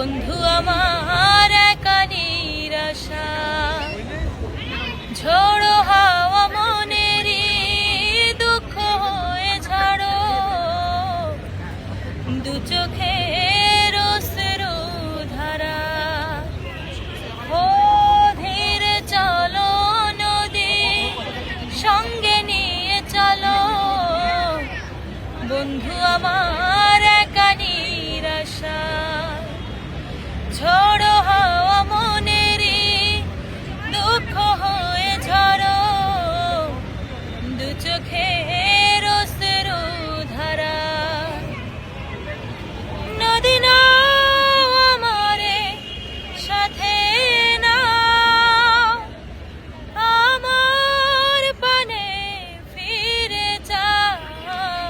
বন্ধু আমার একা নিরাশা, ঝোড়ো হাওয়া মনেরই দুঃখ হয়ে ঝাড়ো, দু চোখের অশ্রু ধারা। ও ধীরে চলো নদী, সঙ্গে নিয়ে চলো, বন্ধু আমার একা নিরাশা, ঝড়ো হাওয়া মনেরই দুঃখ হয়ে ঝড়ো, দু চোখের অশ্রু ধারা। নদী নাও আমারে সাথে নাও, আমার পানে ফিরে যাও।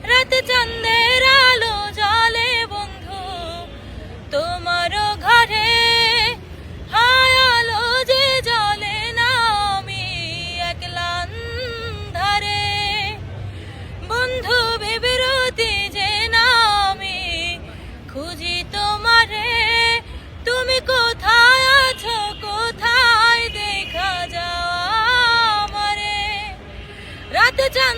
রাত চাঁদের আলো জ্বলে বন্ধু তোমারও ঘরে, হায় আলো যে জ্বলে না আমি একলা ধারে। বন্ধু বিরতি যে না আমি খুঁজি তোমারে, তুমি কোথায় আছো কোথায় দেখা যাও আমারে। রাত চাঁদ